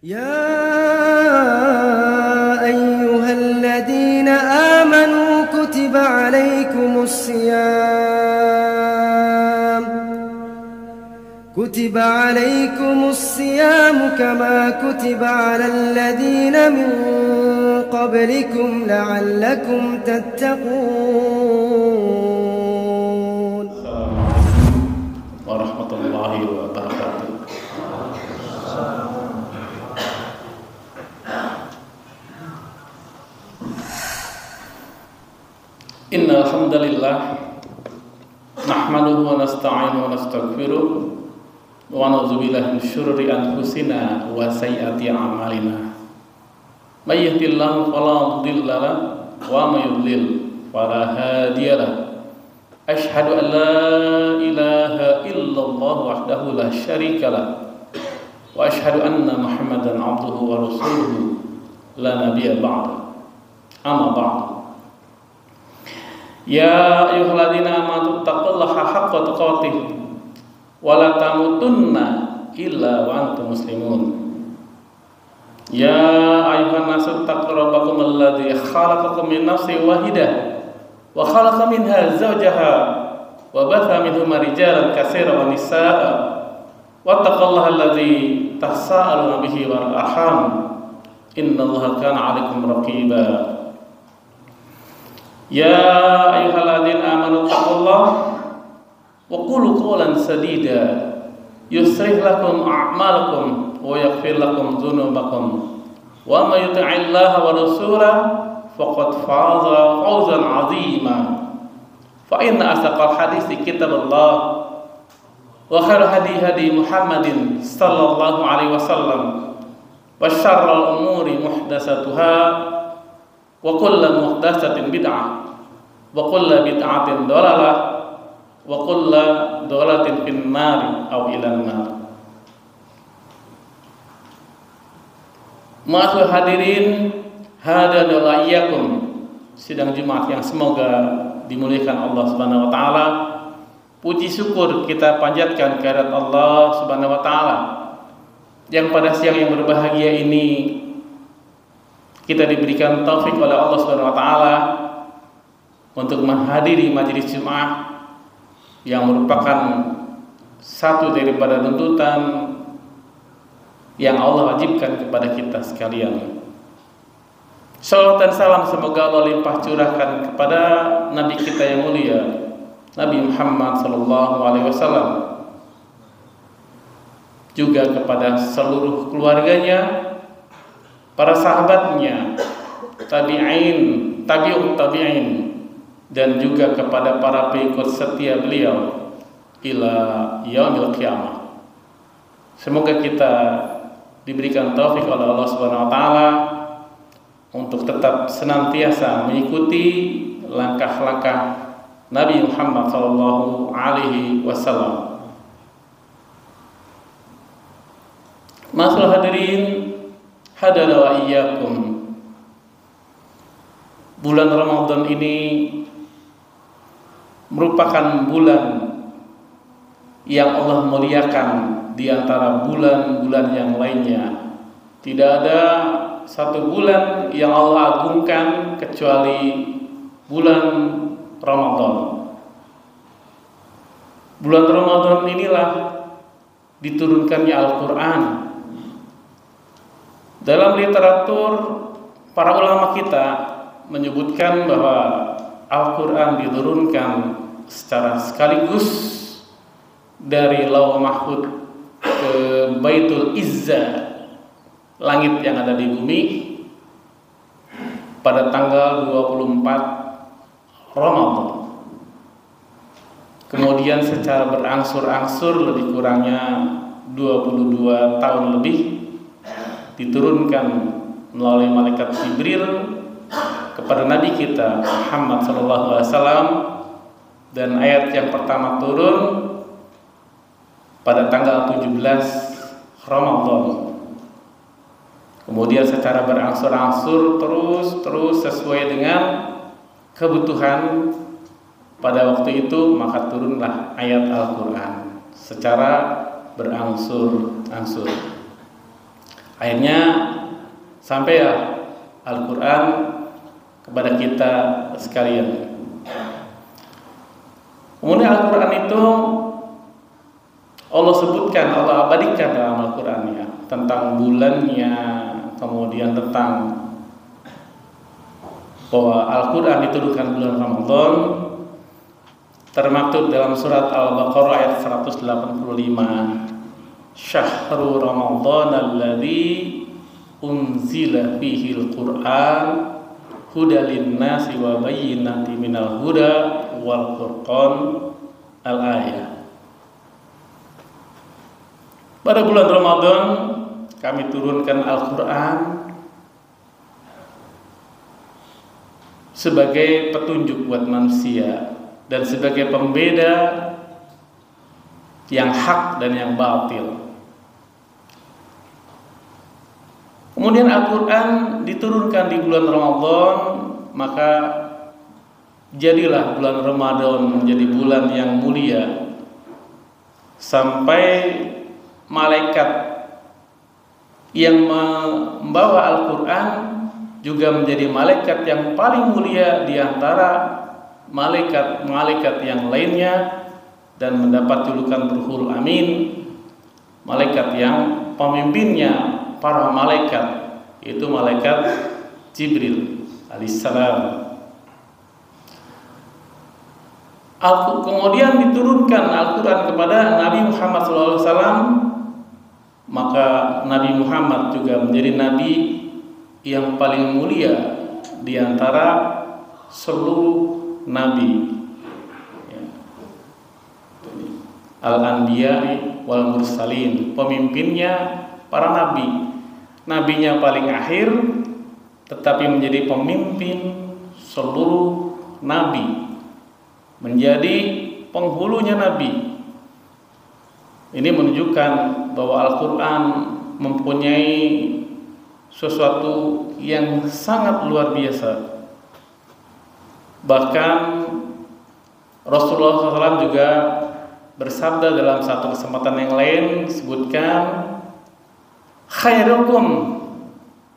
يا أيها الذين آمنوا كتب عليكم الصيام كما كتب على الذين من قبلكم لعلكم تتقون. ورحمة الله وبركاته. Innal hamdalillah nahmaduhu wa nasta'inuhu wa nastaghfiruh wa na'udzu billahi min syururi anfusina wa sayyiati a'malina. May yahdihillahu fala mudilla lahu wa may yudlil fala hadiya lahu. Asyhadu an la ilaha illallah wahdahu la syarika lahu wa asyhadu anna Muhammadan 'abduhu wa rasuluhu la nabiyya ba'da. Amma ba'du. Ya ayyuhalladzina amanu taqullaha haqqa tuqatih wa la tamutunna illa wa antum muslimun. Ya ayyuhan nasu taqu rabbakum alladzi khalaqakum min nafsin wahidah wa khalaqa minha zawjaha wa batha minhuma rijalan katsiran wa nisaa'a wattaqullaha alladzi tasaaluna bihi wal arham innallaha kana 'alaikum raqiba. Ya ayyuhalladzina amanu taqullaha wa qulu qawlan sadida yuslih lakum a'malakum wa yaghfir lakum dzunubakum wa may yuti'illaha wa rasulahu faqad faza fawzan 'azima. Fa inna asdaqal haditsi kitabullah wa khairu hadi Muhammadin sallallahu alaihi wasallam wa syarrul umuri muhdatsatuha wa kullu muhdatsatin bid'ah wa kullu bid'atin dhalalah wa kullu dhalalatin fin nar aw ilan nar. Ma'asyiral hadirin hadana iyyakum, sidang Jumat yang semoga dimuliakan Allah Subhanahu wa taala. Puji syukur kita panjatkan kehadirat Allah Subhanahu wa taala yang pada siang yang berbahagia ini kita diberikan taufik oleh Allah Subhanahu wa taala untuk menghadiri majelis Jumat yang merupakan satu daripada tuntutan yang Allah wajibkan kepada kita sekalian. Salawat dan salam semoga Allah limpah curahkan kepada Nabi kita yang mulia, Nabi Muhammad sallallahu alaihi wasallam, juga kepada seluruh keluarganya, para sahabatnya, tabi'in, tabi'ut tabi'in, dan juga kepada para pengikut setia beliau ila yaumil qiyamah. Semoga kita diberikan taufik oleh Allah Subhanahu wa taala untuk tetap senantiasa mengikuti langkah-langkah Nabi Muhammad sallallahu alaihi wasallam. Ma'asyiral hadirin hadana wa iyyakum. Bulan Ramadan ini merupakan bulan yang Allah muliakan di antara bulan-bulan yang lainnya. Tidak ada satu bulan yang Allah agungkan kecuali bulan Ramadan. Bulan Ramadan inilah diturunkannya Al-Quran. Dalam literatur para ulama kita menyebutkan bahwa Al-Quran diturunkan secara sekaligus dari Lauh Mahfuz ke Baitul Izzah, langit yang ada di bumi, pada tanggal 24 Ramadan. Kemudian secara berangsur-angsur lebih kurangnya 22 tahun lebih diturunkan melalui malaikat Jibril kepada Nabi kita Muhammad sallallahu alaihi wasallam, dan ayat yang pertama turun pada tanggal 17 Ramadan. Kemudian secara berangsur-angsur terus sesuai dengan kebutuhan pada waktu itu, maka turunlah ayat Al-Quran secara berangsur-angsur. Akhirnya sampai ya Al-Quran kepada kita sekalian. Kemudian Al-Quran itu Allah sebutkan, Allah abadikan dalam Al-Quran ya, tentang bulannya, kemudian tentang bahwa Al-Quran diturunkan bulan Ramadan, termaktub dalam surat Al-Baqarah ayat 185. Syahrul Ramadan alladzi unzila fihi al-Qur'an hudal lin-nasi wa bayyinatin minal huda wal furqan al-ayah. Pada bulan Ramadan kami turunkan Al-Quran sebagai petunjuk buat manusia dan sebagai pembeda yang hak dan yang batil. Kemudian Al-Quran diturunkan di bulan Ramadan, maka jadilah bulan Ramadan menjadi bulan yang mulia, sampai malaikat yang membawa Al-Quran juga menjadi malaikat yang paling mulia di antara malaikat-malaikat yang lainnya, dan mendapat julukan Ruhul Amin, malaikat yang pemimpinnya para malaikat, yaitu malaikat Jibril alaihissalam. Kemudian diturunkan Al-Quran kepada Nabi Muhammad SAW, maka Nabi Muhammad juga menjadi Nabi yang paling mulia di antara seluruh Nabi. Al-Anbiya wal Mursalin, pemimpinnya para Nabi. Nabinya paling akhir, tetapi menjadi pemimpin seluruh Nabi, menjadi penghulunya Nabi. Ini menunjukkan bahwa Al-Quran mempunyai sesuatu yang sangat luar biasa. Bahkan Rasulullah SAW juga bersabda dalam satu kesempatan yang lain, disebutkan, khairukum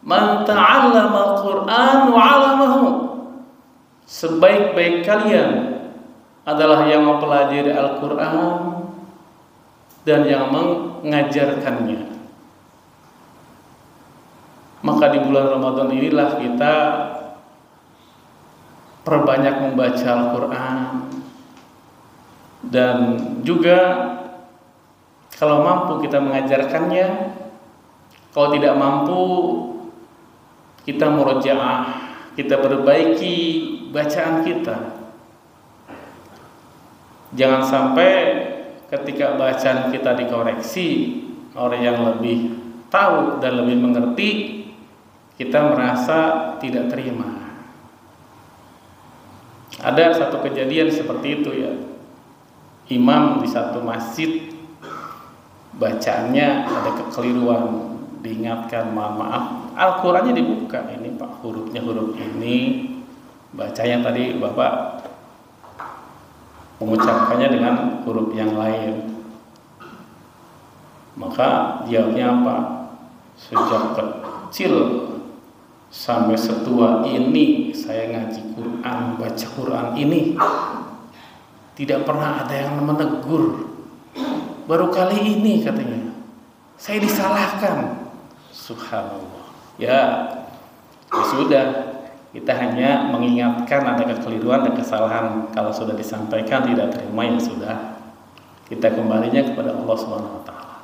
man ta'allama al-Qur'an wa 'allamahu. Sebaik-baik kalian adalah yang mempelajari Al-Quran dan yang mengajarkannya. Maka di bulan Ramadan inilah kita perbanyak membaca Al-Quran, dan juga kalau mampu kita mengajarkannya. Kalau tidak mampu, kita murojaah, kita perbaiki bacaan kita. Jangan sampai ketika bacaan kita dikoreksi oleh yang lebih tahu dan lebih mengerti, kita merasa tidak terima. Ada satu kejadian seperti itu ya. Imam di satu masjid, bacaannya ada kekeliruan, diingatkan, mohon maaf, Al-Qurannya dibuka, ini Pak, hurufnya huruf ini, bacanya tadi Bapak mengucapkannya dengan huruf yang lain. Maka jawabnya apa? Sejak kecil sampai setua ini saya ngaji Quran, baca Quran ini, tidak pernah ada yang menegur. Baru kali ini katanya saya disalahkan. Subhanallah. Ya sudah, kita hanya mengingatkan ada kekeliruan dan kesalahan. Kalau sudah disampaikan tidak terima, ya sudah, kita kembalinya kepada Allah Subhanahu wa taala.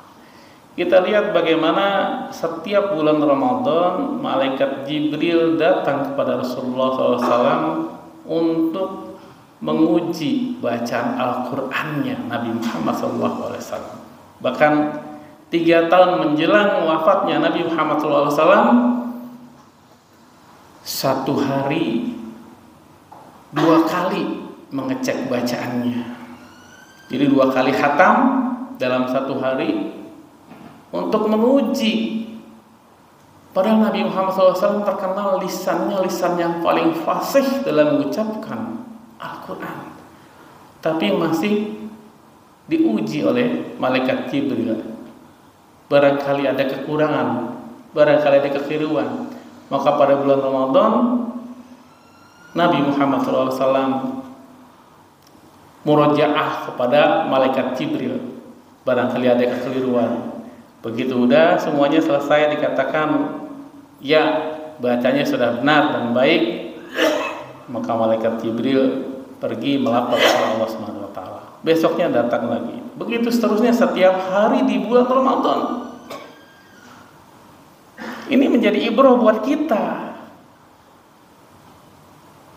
Kita lihat bagaimana setiap bulan Ramadan malaikat Jibril datang kepada Rasulullah SAW untuk menguji bacaan Al-Qur'annya Nabi Muhammad SAW. Bahkan 3 tahun menjelang wafatnya Nabi Muhammad SAW, satu hari 2 kali mengecek bacaannya. Jadi 2 kali khatam dalam satu hari untuk menguji. Padahal Nabi Muhammad SAW terkenal lisannya lisan yang paling fasih dalam mengucapkan Al-Quran, tapi masih diuji oleh malaikat Jibril. Barangkali ada kekurangan barangkali ada kekeliruan. Maka pada bulan Ramadan Nabi Muhammad SAW murojaah kepada malaikat Jibril, barangkali ada kekeliruan. Begitu udah semuanya selesai, dikatakan ya bacanya sudah benar dan baik, maka malaikat Jibril pergi melapor kepada Allah Subhanahu wa taala. Besoknya datang lagi. Begitu seterusnya setiap hari di bulan Ramadan. Ini menjadi ibrah buat kita.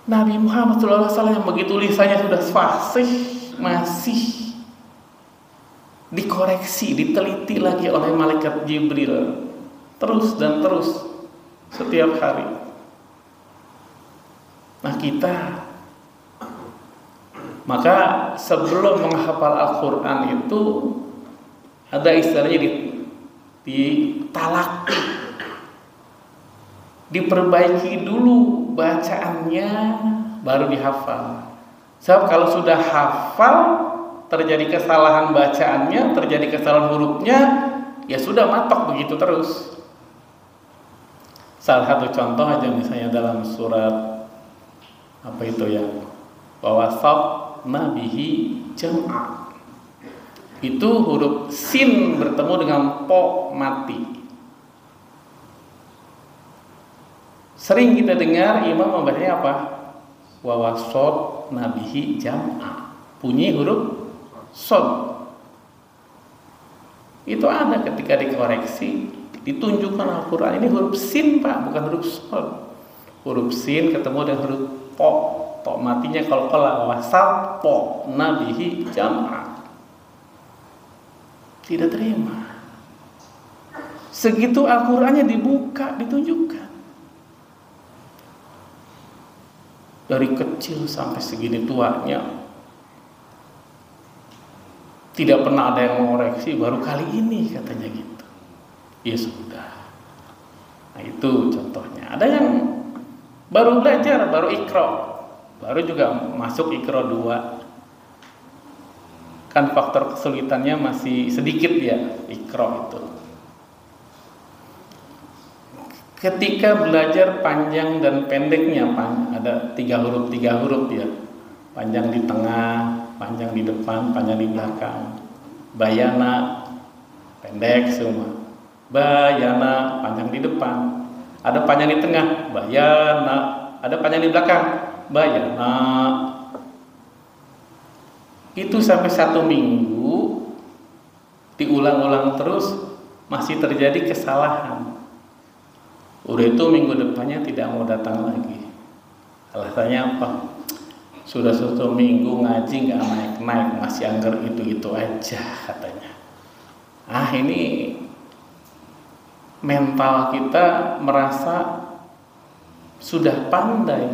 Nabi Muhammad SAW yang begitu lisannya sudah fasih masih dikoreksi, diteliti lagi oleh malaikat Jibril terus dan terus setiap hari. Nah kita, maka sebelum menghafal Al-Quran itu ada istilahnya ditalaki, diperbaiki dulu bacaannya baru dihafal. Sebab kalau sudah hafal terjadi kesalahan bacaannya, terjadi kesalahan hurufnya, ya sudah matok begitu terus. Salah satu contoh aja misalnya dalam surat apa itu ya, wawasatna bihi jam'a. Itu huruf sin bertemu dengan po mati. Sering kita dengar imam membacanya apa? Wawasatna bihi jam'a. Bunyi huruf sod. Itu ada ketika dikoreksi, ditunjukkan Al-Quran ini huruf sin Pak, bukan huruf sod. Huruf sin ketemu dengan huruf po. To matinya kalau wasat po nabihi jam'a. Tidak terima. Segitu Al-Qurannya dibuka, ditunjukkan. Dari kecil sampai segini tuanya tidak pernah ada yang mengoreksi, baru kali ini katanya gitu. Ya sudah. Nah itu contohnya. Ada yang baru belajar, baru Iqra, baru juga masuk Iqra 2. Kan faktor kesulitannya masih sedikit ya Iqra itu. Ketika belajar panjang dan pendeknya, ada 3 huruf ya. Panjang di tengah, panjang di depan, panjang di belakang. Bayana pendek semua. Bayana panjang di depan. Ada panjang di tengah, bayana. Ada panjang di belakang, bayana. Itu sampai 1 minggu diulang-ulang terus, masih terjadi kesalahan. Udah itu minggu depannya tidak mau datang lagi. Alasannya apa? Sudah 1 minggu ngaji nggak naik-naik, masih anggar itu aja katanya. Ini mental kita merasa sudah pandai,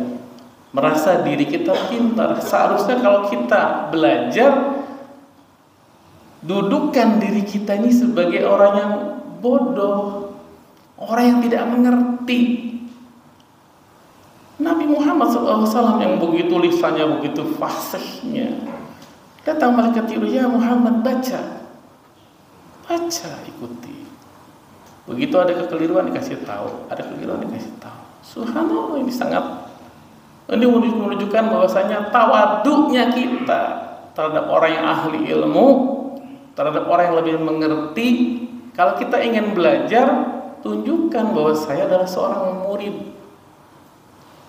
merasa diri kita pintar. Seharusnya kalau kita belajar, dudukkan diri kita ini sebagai orang yang bodoh, orang yang tidak mengerti. Nabi Muhammad SAW yang begitu lisannya, begitu fasihnya, datang malaikat Jibril, ya Muhammad baca, ikuti. Begitu ada kekeliruan dikasih tahu, ada kekeliruan dikasih tahu. Subhanallah, ini menunjukkan bahwasanya tawaduknya kita terhadap orang yang ahli ilmu, terhadap orang yang lebih mengerti. Kalau kita ingin belajar, tunjukkan bahwa saya adalah seorang murid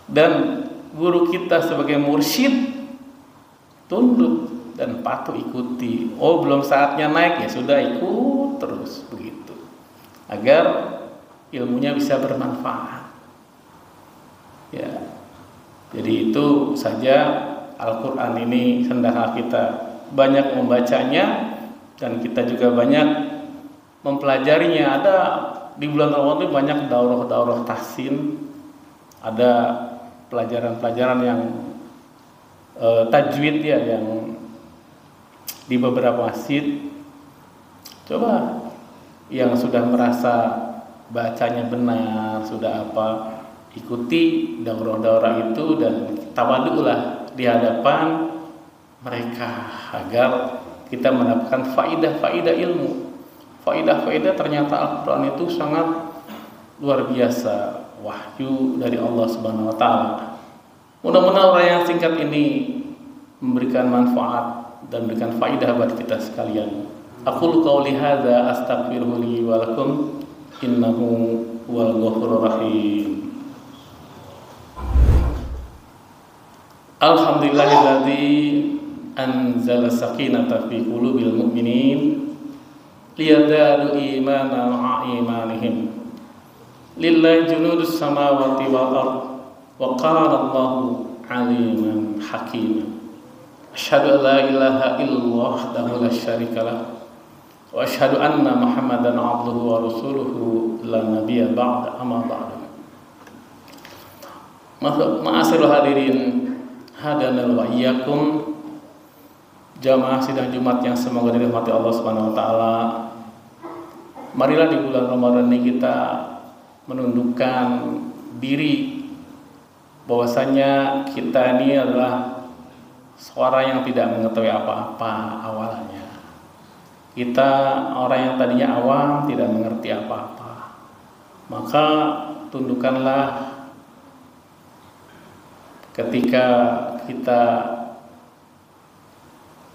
dan guru kita sebagai mursyid, tunduk dan patuh ikuti. Oh belum saatnya naik, ya sudah ikut terus begitu, agar ilmunya bisa bermanfaat. Ya, jadi itu saja Al-Quran ini, hendaklah kita banyak membacanya dan kita juga banyak mempelajarinya. Ada di bulan Ramadan banyak daurah-daurah tahsin, ada pelajaran-pelajaran yang tajwid ya, yang di beberapa masjid. Coba yang sudah merasa bacanya benar, sudah apa, ikuti daurah-daurah itu dan tawaduklah di hadapan mereka agar kita mendapatkan faidah-faidah ilmu. Faidah-faidah ternyata Al-Quran itu sangat luar biasa wahyu dari Allah Subhanahu wa taala. Mudah-mudahan uraian singkat ini memberikan manfaat dan memberikan faidah buat kita sekalian. Aqulu qauli hadza astaghfiru li wa lakum innahu huwal ghafurur rahim. Alhamdulillahilladzi anzala sakinata fi qulubil mu'minin liyadadu imanan ma'a imanihim. Lillahi junudus samawati wal ard wa qala Allahu aliman hakiman. Asyhadu an la ilaha illallah wahdahu la syarika lah wa asyhadu anna Muhammadan abduhu wa rasuluhu la nabiyya ba'da amma ba'du. Ma'asyiral hadirin hadanal wa iyyakum, jamaah sidang Jumat yang semoga dirahmati Allah Subhanahu wa taala. Marilah di bulan Ramadan ini kita menundukkan diri bahwasanya kita ini adalah seorang yang tidak mengetahui apa-apa awalnya. Kita orang yang tadinya awam, tidak mengerti apa-apa. Maka tundukkanlah ketika kita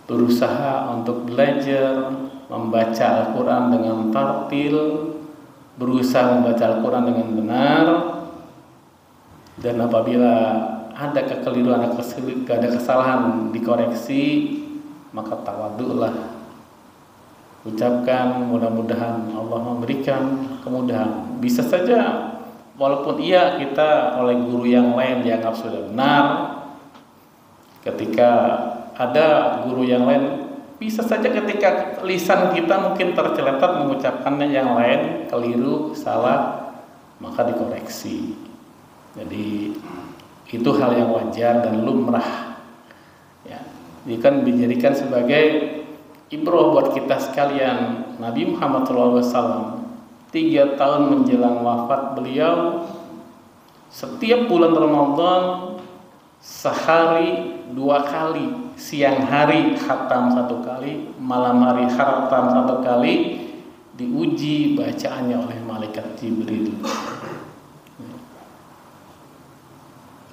berusaha untuk belajar membaca Al-Quran dengan tartil, berusaha membaca Al-Quran dengan benar, dan apabila ada kekeliruan, ada kesalahan dikoreksi, maka tawadhu'lah. Ucapkan mudah-mudahan Allah memberikan kemudahan. Bisa saja walaupun iya kita oleh guru yang lain dianggap sudah benar, ketika ada guru yang lain, bisa saja ketika lisan kita mungkin terceletot mengucapkannya yang lain keliru, salah, maka dikoreksi. Jadi itu hal yang wajar dan lumrah. Ya, ini kan dijadikan sebagai ibrah buat kita sekalian. Nabi Muhammad SAW 3 tahun menjelang wafat beliau, setiap bulan Ramadan sehari 2 kali, siang hari khatam 1 kali, malam hari khatam 1 kali, diuji bacaannya oleh malaikat Jibril.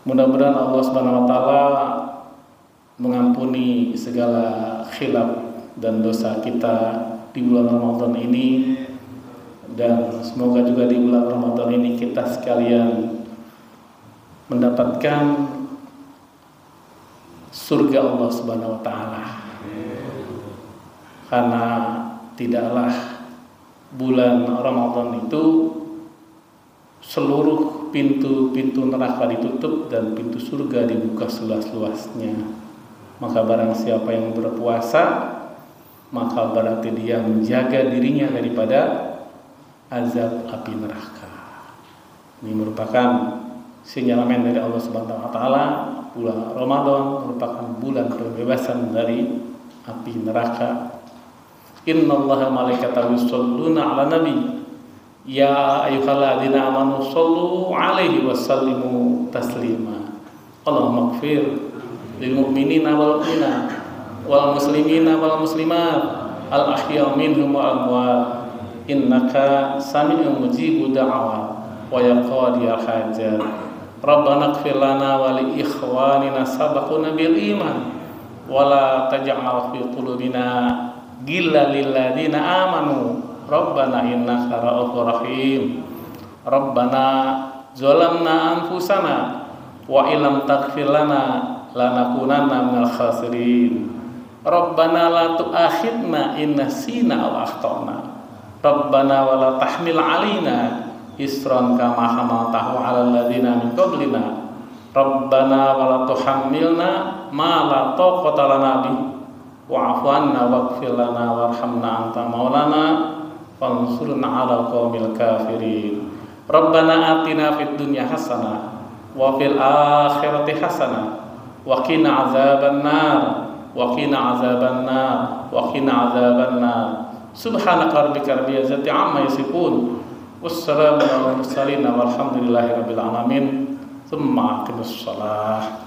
Mudah-mudahan Allah Subhanahu wa taala mengampuni segala khilaf dan dosa kita di bulan Ramadan ini, dan semoga juga di bulan Ramadan ini kita sekalian mendapatkan surga Allah Subhanahu wa taala. Karena tidaklah bulan Ramadan itu seluruh pintu-pintu neraka ditutup dan pintu surga dibuka seluas-luasnya. Maka barang siapa yang berpuasa, maka berarti dia menjaga dirinya daripada azab api neraka. Ini merupakan sinyalemen dari Allah Subhanahu wa taala. Bulan Ramadan merupakan bulan pembebasan dari api neraka. Innallaha malaikatahu yusholluna 'alan nabi ya ayyuhalladzina amanu shollu 'alaihi wasallimu taslima. Allahumma ighfir lil mu'minina wal mu'minat wal muslimina wal muslimat al ahya minhum wal amwat innaka sami'un mujibud da'awat wa yaqadiyal hajat. Rabbana ighfir lana wa li ikhwanina sabaquna bil iman wa la taj'al fi qulubina ghillan lil ladzina amanu Rabbana innaka ra'ufur rahim. Rabbana zalamna anfusana wa illam taghfir lana lanakunanna minal khasirin. Rabbana la tu'akhidna in nasina aw akhtana. Rabbana wa la tahmil 'alaina isran kama hamaltahu 'alal ladzina min qablina. Rabbana wa la tuhammilna ma la taqata lana bihi wa'fu 'anna waghfir lana warhamna anta maulana fansurna 'alal qaumil kafirin. Rabbana atina fid dunya hasanah wa fil akhirati hasanah wa qina 'adzabannar wa qina 'adzabannar wa qina 'adzabannar. Subhanaka rabbika rabbil izzati 'amma yasifun. Wassalamu ala mursalin walhamdulillahi rabbil alamin. Tsumma aqimus shalah.